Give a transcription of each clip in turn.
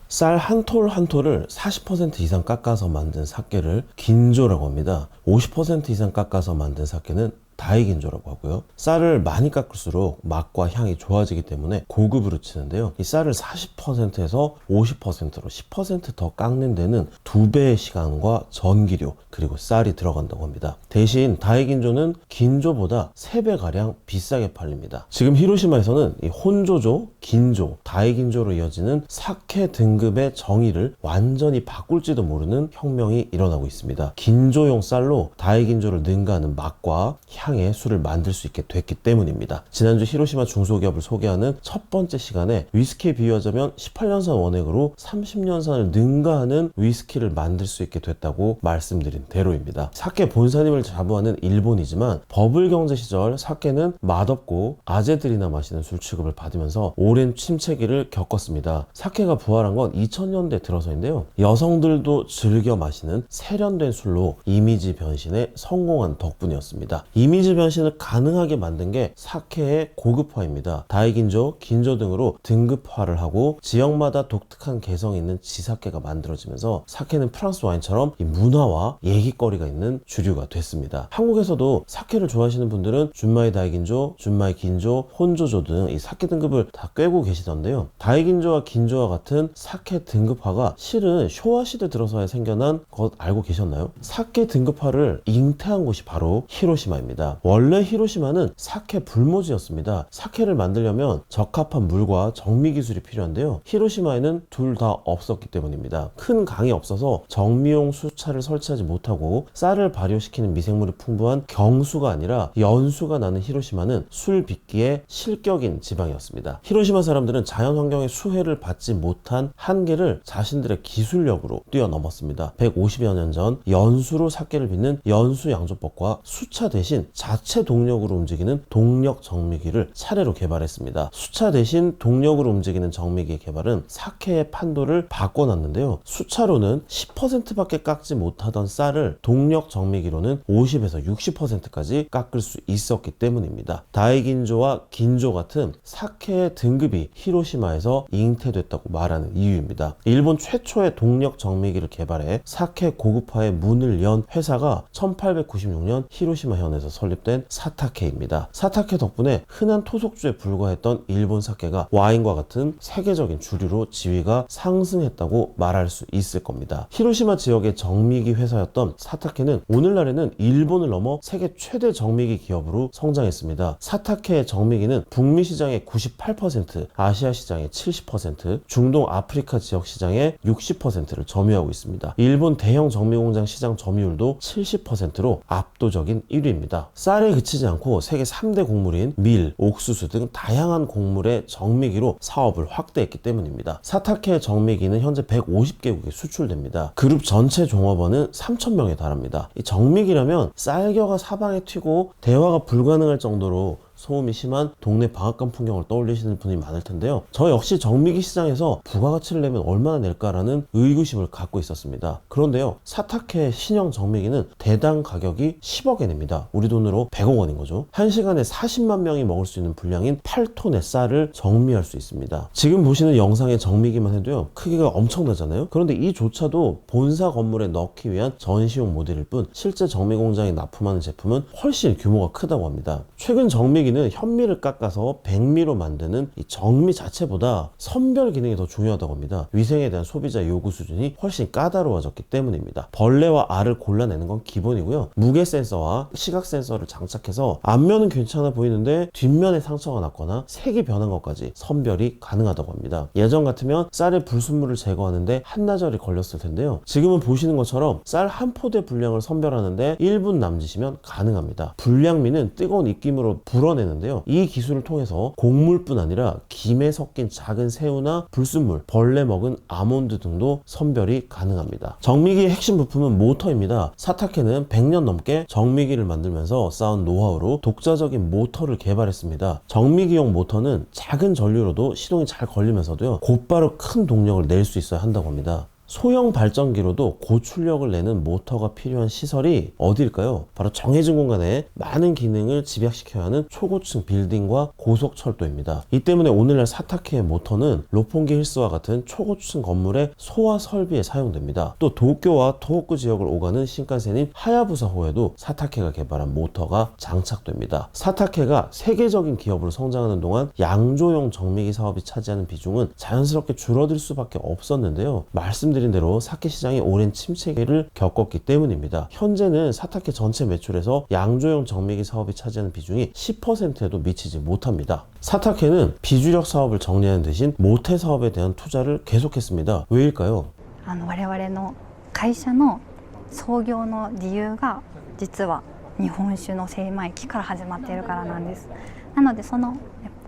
쌀 한 톨 한 톨을 40% 이상 깎아서 만든 삭케를 긴조라고 합니다. 50% 이상 깎아서 만든 삭케는 다이긴조라고 하고요. 쌀을 많이 깎을수록 맛과 향이 좋아지기 때문에 고급으로 치는데요. 이 쌀을 40%에서 50%로 10% 더 깎는 데는 2배의 시간과 전기료 그리고 쌀이 들어간다고 합니다. 대신 다이긴조는 긴조보다 3배가량 비싸게 팔립니다. 지금 히로시마에서는 이 혼조조, 긴조, 다이긴조로 이어지는 삭케 등급의 정의를 완전히 바꿀지도 모르는 혁명이 일어나고 있습니다. 긴조용 쌀로 다이긴조를 능가하는 맛과 향의 술을 만들 수 있게 됐기 때문입니다. 지난주 히로시마 중소기업을 소개하는 첫 번째 시간에 위스키에 비유하자면 18년산 원액으로 30년산을 능가하는 위스키를 만들 수 있게 됐다고 말씀드린 대로입니다. 사케 본사님을 자부하는 일본이지만 버블 경제 시절 사케는 맛없고 아재들이나 마시는 술 취급을 받으면서 오랜 침체기를 겪었습니다. 사케가 부활한 건 2000년대 들어서인데요. 여성들도 즐겨 마시는 세련된 술로 이미지 변신에 성공한 덕분이었습니다. 이미지 변신을 가능하게 만든 게 사케의 고급화입니다. 다이긴조, 긴조 등으로 등급화를 하고 지역마다 독특한 개성이 있는 지사케가 만들어지면서 사케는 프랑스 와인처럼 이 문화와 얘기거리가 있는 주류가 됐습니다. 한국에서도 사케를 좋아하시는 분들은 준마이 다이긴조, 준마이 긴조, 혼조조 등 이 사케 등급을 다 꿰고 계시던데요. 다이긴조와 긴조와 같은 사케 등급화가 실은 쇼와 시대 들어서야 생겨난 것 알고 계셨나요? 사케 등급화를 잉태한 곳이 바로 히로시마입니다. 원래 히로시마는 사케 불모지였습니다. 사케를 만들려면 적합한 물과 정미 기술이 필요한데요. 히로시마에는 둘 다 없었기 때문입니다. 큰 강이 없어서 정미용 수차를 설치하지 못하고 쌀을 발효시키는 미생물이 풍부한 경수가 아니라 연수가 나는 히로시마는 술 빚기에 실격인 지방이었습니다. 히로시마 사람들은 자연환경의 수혜를 받지 못한 한계를 자신들의 기술력으로 뛰어넘었습니다. 150여 년 전 연수로 사케를 빚는 연수양조법과 수차 대신 자체 동력으로 움직이는 동력 정미기를 차례로 개발했습니다. 수차 대신 동력으로 움직이는 정미기의 개발은 사케의 판도를 바꿔놨는데요. 수차로는 10%밖에 깎지 못하던 쌀을 동력 정미기로는 50에서 60%까지 깎을 수 있었기 때문입니다. 다이긴조와 긴조 같은 사케의 등급이 히로시마에서 잉태됐다고 말하는 이유입니다. 일본 최초의 동력 정미기를 개발해 사케 고급화의 문을 연 회사가 1896년 히로시마 현에서 설립된 사타케입니다. 사타케 덕분에 흔한 토속주에 불과했던 일본 사케가 와인과 같은 세계적인 주류로 지위가 상승했다고 말할 수 있을 겁니다. 히로시마 지역의 정미기 회사였던 사타케는 오늘날에는 일본을 넘어 세계 최대 정미기 기업으로 성장했습니다. 사타케의 정미기는 북미 시장의 98%, 아시아 시장의 70%, 중동 아프리카 지역 시장의 60%를 점유하고 있습니다. 일본 대형 정미공장 시장 점유율도 70%로 압도적인 1위입니다. 쌀에 그치지 않고 세계 3대 곡물인 밀, 옥수수 등 다양한 곡물의 정미기로 사업을 확대했기 때문입니다. 사타케 정미기는 현재 150개국에 수출됩니다. 그룹 전체 종업원은 3,000명에 달합니다. 이 정미기라면 쌀겨가 사방에 튀고 대화가 불가능할 정도로 소음이 심한 동네 방앗간 풍경을 떠올리시는 분이 많을 텐데요. 저 역시 정미기 시장에서 부가가치를 내면 얼마나 낼까라는 의구심을 갖고 있었습니다. 그런데요, 사타케 신형 정미기는 대당 가격이 10억엔입니다. 우리 돈으로 100억 원인 거죠. 1시간에 40만 명이 먹을 수 있는 분량인 8톤의 쌀을 정미할 수 있습니다. 지금 보시는 영상의 정미기만 해도요, 크기가 엄청나잖아요. 그런데 이조차도 본사 건물에 넣기 위한 전시용 모델일 뿐 실제 정미 공장에 납품하는 제품은 훨씬 규모가 크다고 합니다. 최근 정미기 는 현미를 깎아서 백미로 만드는 이 정미 자체보다 선별 기능이 더 중요하다고 합니다. 위생에 대한 소비자 요구 수준이 훨씬 까다로워졌기 때문입니다. 벌레와 알을 골라내는 건 기본이고요. 무게 센서와 시각 센서를 장착해서 앞면은 괜찮아 보이는데 뒷면에 상처가 났거나 색이 변한 것까지 선별이 가능하다고 합니다. 예전 같으면 쌀의 불순물을 제거하는데 한나절이 걸렸을 텐데요. 지금은 보시는 것처럼 쌀 한 포대 분량을 선별하는데 1분 남짓이면 가능합니다. 불량미는 뜨거운 입김으로 불어내는데요. 이 기술을 통해서 곡물뿐 아니라 김에 섞인 작은 새우나 불순물, 벌레 먹은 아몬드 등도 선별이 가능합니다. 정미기의 핵심 부품은 모터입니다. 사타케는 100년 넘게 정미기를 만들면서 쌓은 노하우로 독자적인 모터를 개발했습니다. 정미기용 모터는 작은 전류로도 시동이 잘 걸리면서도요, 곧바로 큰 동력을 낼 수 있어야 한다고 합니다. 소형 발전기로도 고출력을 내는 모터가 필요한 시설이 어디일까요? 바로 정해진 공간에 많은 기능을 집약시켜야 하는 초고층 빌딩과 고속철도입니다. 이 때문에 오늘날 사타케의 모터는 로폰기 힐스와 같은 초고층 건물의 소화 설비에 사용됩니다. 또 도쿄와 토호쿠 지역을 오가는 신칸센인 하야부사호에도 사타케가 개발한 모터가 장착됩니다. 사타케가 세계적인 기업으로 성장하는 동안 양조용 정미기 사업이 차지하는 비중은 자연스럽게 줄어들 수밖에 없었는데요. 말씀드린 대로 사케 시장이 오랜 침체기를 겪었기 때문입니다. 현재는 사타케 전체 매출에서 양조용 정미기 사업이 차지하는 비중이 10%에도 미치지 못합니다. 사타케는 비주력 사업을 정리하는 대신 모태 사업에 대한 투자를 계속했습니다. 왜일까요? 我々の会社の創業の理由が実は日本酒の精米機から始まっているからなんです。なのでその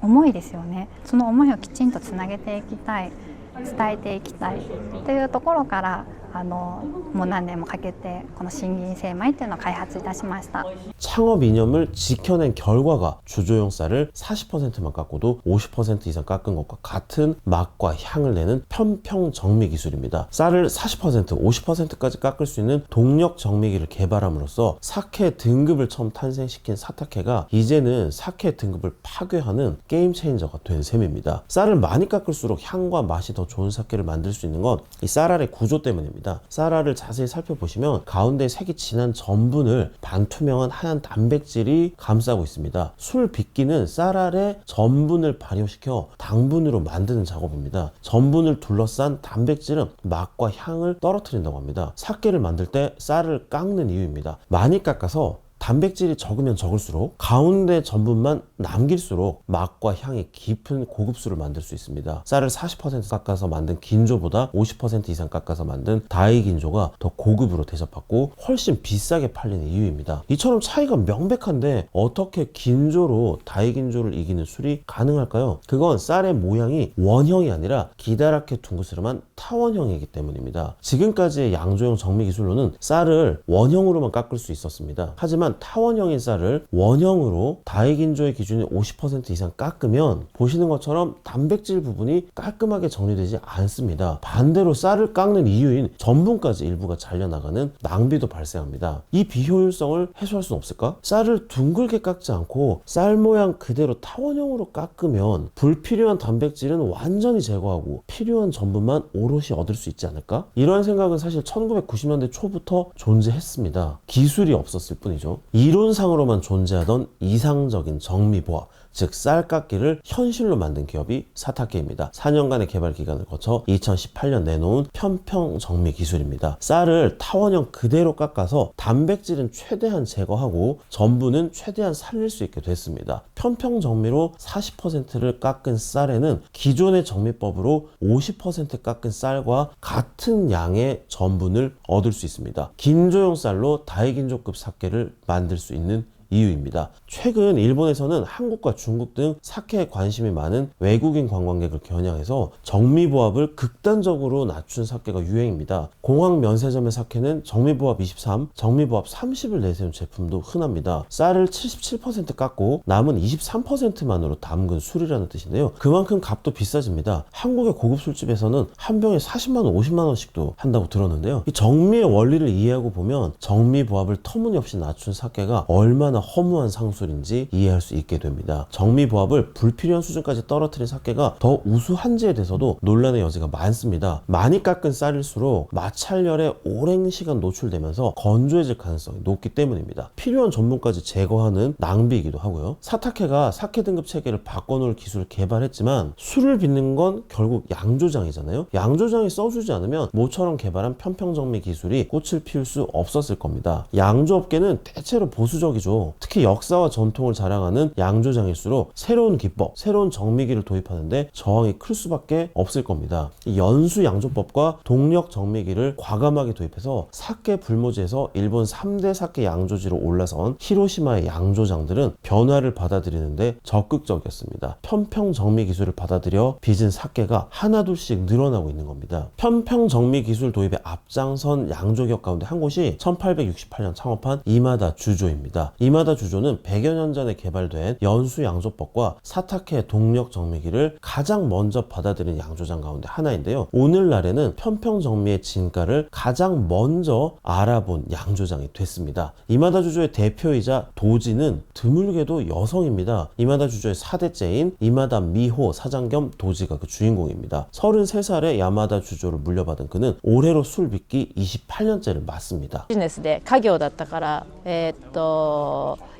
思いですよね。その思いをきちんとつなげていきたい、伝えていきたいというところからもう何年もかけてこの森林精米っていうのを開発いたしました。 창업 이념을 지켜낸 결과가 주조용 쌀을 40%만 깎고도 50% 이상 깎은 것과 같은 맛과 향을 내는 편평 정미 기술입니다. 쌀을 40%, 50%까지 깎을 수 있는 동력 정미기를 개발함으로써 사케 등급을 처음 탄생시킨 사타케가 이제는 사케 등급을 파괴하는 게임 체인저가 된 셈입니다. 쌀을 많이 깎을수록 향과 맛이 더 좋은 사케를 만들 수 있는 건 이 쌀알의 구조 때문입니다. 쌀알을 자세히 살펴보시면 가운데 색이 진한 전분을 반투명한 하얀 단백질이 감싸고 있습니다. 술 빚기는 쌀알의 전분을 발효시켜 당분으로 만드는 작업입니다. 전분을 둘러싼 단백질은 맛과 향을 떨어뜨린다고 합니다. 사케를 만들 때 쌀을 깎는 이유입니다. 많이 깎아서 단백질이 적으면 적을수록 가운데 전분만 남길수록 맛과 향이 깊은 고급술을 만들 수 있습니다. 쌀을 40% 깎아서 만든 긴조보다 50% 이상 깎아서 만든 다이 긴조가 더 고급으로 대접받고 훨씬 비싸게 팔리는 이유입니다. 이처럼 차이가 명백한데 어떻게 긴조로 다이 긴조를 이기는 술이 가능할까요? 그건 쌀의 모양이 원형이 아니라 기다랗게 둥그스름한 타원형이기 때문입니다. 지금까지의 양조형 정미 기술로는 쌀을 원형으로만 깎을 수 있었습니다. 하지만 타원형인 쌀을 원형으로 다이긴조의 기준이 50% 이상 깎으면 보시는 것처럼 단백질 부분이 깔끔하게 정리되지 않습니다. 반대로 쌀을 깎는 이유인 전분까지 일부가 잘려나가는 낭비도 발생합니다. 이 비효율성을 해소할 수는 없을까? 쌀을 둥글게 깎지 않고 쌀 모양 그대로 타원형으로 깎으면 불필요한 단백질은 완전히 제거하고 필요한 전분만 오롯이 얻을 수 있지 않을까? 이런 생각은 사실 1990년대 초부터 존재했습니다. 기술이 없었을 뿐이죠. 이론상으로만 존재하던 이상적인 정미보아, 즉 쌀깎기를 현실로 만든 기업이 사타케입니다. 4년간의 개발 기간을 거쳐 2018년 내놓은 편평 정미 기술입니다. 쌀을 타원형 그대로 깎아서 단백질은 최대한 제거하고 전분은 최대한 살릴 수 있게 됐습니다. 편평 정미로 40%를 깎은 쌀에는 기존의 정미법으로 50% 깎은 쌀과 같은 양의 전분을 얻을 수 있습니다. 긴조용 쌀로 다이긴조급 사케를 만들 수 있는 이유입니다. 최근 일본에서는 한국과 중국 등 사케에 관심이 많은 외국인 관광객을 겨냥해서 정미보합을 극단적으로 낮춘 사케가 유행입니다. 공항 면세점의 사케는 정미보합 23, 정미보합 30을 내세운 제품도 흔합니다. 쌀을 77% 깎고 남은 23%만으로 담근 술이라는 뜻인데요. 그만큼 값도 비싸집니다. 한국의 고급 술집에서는 한 병에 40만원, 50만원씩도 한다고 들었는데요. 이 정미의 원리를 이해하고 보면 정미보합을 터무니없이 낮춘 사케가 얼마나 허무한 상술인지 이해할 수 있게 됩니다. 정미보합을 불필요한 수준까지 떨어뜨린 사케가 더 우수한지에 대해서도 논란의 여지가 많습니다. 많이 깎은 쌀일수록 마찰열에 오랜 시간 노출되면서 건조해질 가능성이 높기 때문입니다. 필요한 전분까지 제거하는 낭비이기도 하고요. 사타케가 사케 등급 체계를 바꿔놓을 기술을 개발했지만 술을 빚는 건 결국 양조장이잖아요. 양조장이 써주지 않으면 모처럼 개발한 편평정미 기술이 꽃을 피울 수 없었을 겁니다. 양조업계는 대체로 보수적이죠. 특히 역사와 전통을 자랑하는 양조장일수록 새로운 기법, 새로운 정미기를 도입하는데 저항이 클 수밖에 없을 겁니다. 이 연수 양조법과 동력 정미기를 과감하게 도입해서 사케 불모지에서 일본 3대 사케 양조지로 올라선 히로시마의 양조장들은 변화를 받아들이는데 적극적이었습니다. 편평 정미 기술을 받아들여 빚은 사케가 하나둘씩 늘어나고 있는 겁니다. 편평 정미 기술 도입에 앞장선 양조기업 가운데 한 곳이 1868년 창업한 이마다 주조입니다. 이마다 이마다 주조는 100여 년 전에 개발된 연수 양조법과 사타케 동력 정미기를 가장 먼저 받아들인 양조장 가운데 하나인데요. 오늘날에는 편평정미의 진가를 가장 먼저 알아본 양조장이 됐습니다. 이마다 주조의 대표이자 도지는 드물게도 여성입니다. 이마다 주조의 4대째인 이마다 미호 사장 겸 도지가 그 주인공입니다. 33살에 야마다 주조를 물려받은 그는 올해로 술 빚기 28년째를 맞습니다. ビジネスで家業だったから、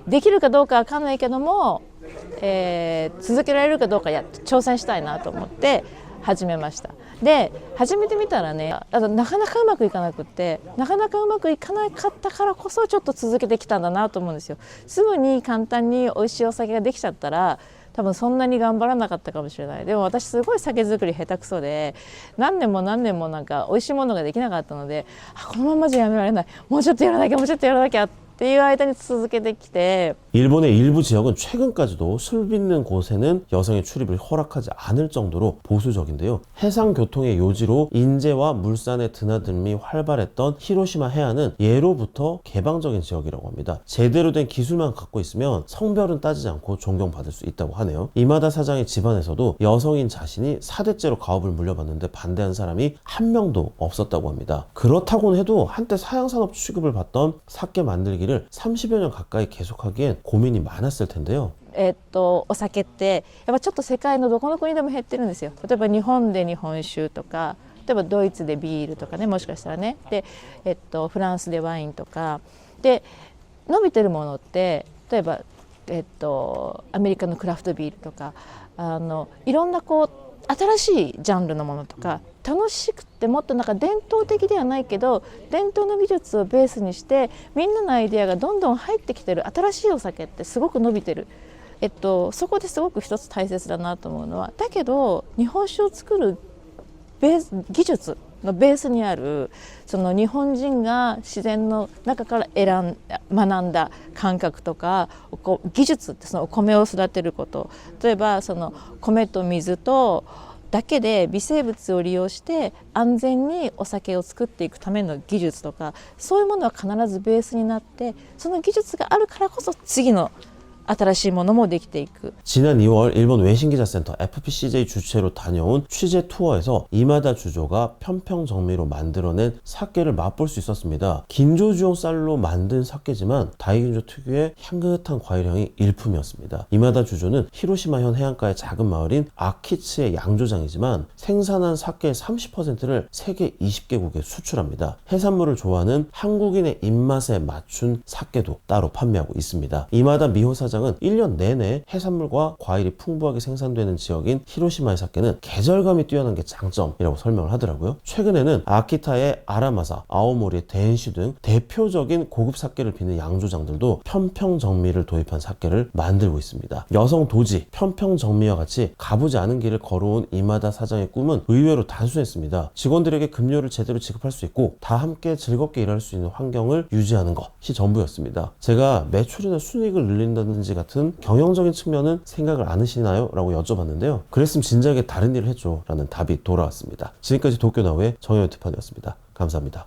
できるかどうかわかんないけども、続けられるかどうか挑戦したいなと思って始めました。で始めてみたらね、なかなかうまくいかなくって、なかなかうまくいかなかったからこそちょっと続けてきたんだなと思うんですよ。すぐに簡単に美味しいお酒ができちゃったら多分そんなに頑張らなかったかもしれない。でも私すごい酒造り下手くそで、何年も何年もなんか美味しいものができなかったので、このままじゃやめられない、もうちょっとやらなきゃもうちょっとやらなきゃっていう間に続けてきて、 일본의 일부 지역은 최근까지도 술 빚는 곳에는 여성의 출입을 허락하지 않을 정도로 보수적인데요. 해상 교통의 요지로 인제와 물산의 드나듦이 활발했던 히로시마 해안은 예로부터 개방적인 지역이라고 합니다. 제대로 된 기술만 갖고 있으면 성별은 따지지 않고 존경받을 수 있다고 하네요. 이마다 사장의 집안에서도 여성인 자신이 4대째로 가업을 물려받는데 반대한 사람이 한 명도 없었다고 합니다. 그렇다고는 해도 한때 사양산업 취급을 받던 사케 만들기를 30여 년 가까이 계속하기엔 고민이 많았을 텐데요. お酒ってやっぱちょっと世界のどこの国でも減ってるんですよ。例えば日本で日本酒とか、例えばドイツでビールとかね、もしかしたらね、で、フランスでワインとかで伸びてるものって、例えば、アメリカのクラフトビールとか、いろんなこう新しいジャンルのものとか、楽しくてもっとなんか伝統的ではないけど伝統の技術をベースにしてみんなのアイデアがどんどん入ってきてる新しいお酒ってすごく伸びてる。そこですごく一つ大切だなと思うのは、だけど日本酒を作る技術のベースにあるその日本人が自然の中から学んだ感覚とか技術って、そのお米を育てること、例えばその米と水とだけで微生物を利用して安全にお酒を作っていくための技術とか、そういうものは必ずベースになって、その技術があるからこそ次の新しいものもできていく。 지난 2월 일본 외신기자센터 FPCJ 주최로 다녀온 취재 투어에서 이마다 주조가 편평정미로 만들어낸 사케를 맛볼 수 있었습니다. 긴조주용 쌀로 만든 사케지만 다이긴조 특유의 향긋한 과일향이 일품이었습니다. 이마다 주조는 히로시마현 해안가의 작은 마을인 아키츠의 양조장이지만 생산한 사케의 30%를 세계 20개국에 수출합니다. 해산물을 좋아하는 한국인의 입맛에 맞춘 사케도 따로 판매하고 있습니다. 이마다 미호 사장 은 1년 내내 해산물과 과일이 풍부하게 생산되는 지역인 히로시마의 사케는 계절감이 뛰어난 게 장점이라고 설명을 하더라고요. 최근에는 아키타의 아라마사, 아오모리의 덴슈 등 대표적인 고급 사케를 빚는 양조장들도 편평정미를 도입한 사케를 만들고 있습니다. 여성 도지, 편평정미와 같이 가보지 않은 길을 걸어온 이마다 사장의 꿈은 의외로 단순했습니다. 직원들에게 급료를 제대로 지급할 수 있고 다 함께 즐겁게 일할 수 있는 환경을 유지하는 것이 전부였습니다. 제가 매출이나 순이익을 늘린다든지 같은 경영적인 측면은 생각을 안 하시나요? 라고 여쭤봤는데요. 그랬으면 진작에 다른 일을 했죠 라는 답이 돌아왔습니다. 지금까지 도쿄나우의 정현우 특파원이었습니다. 감사합니다.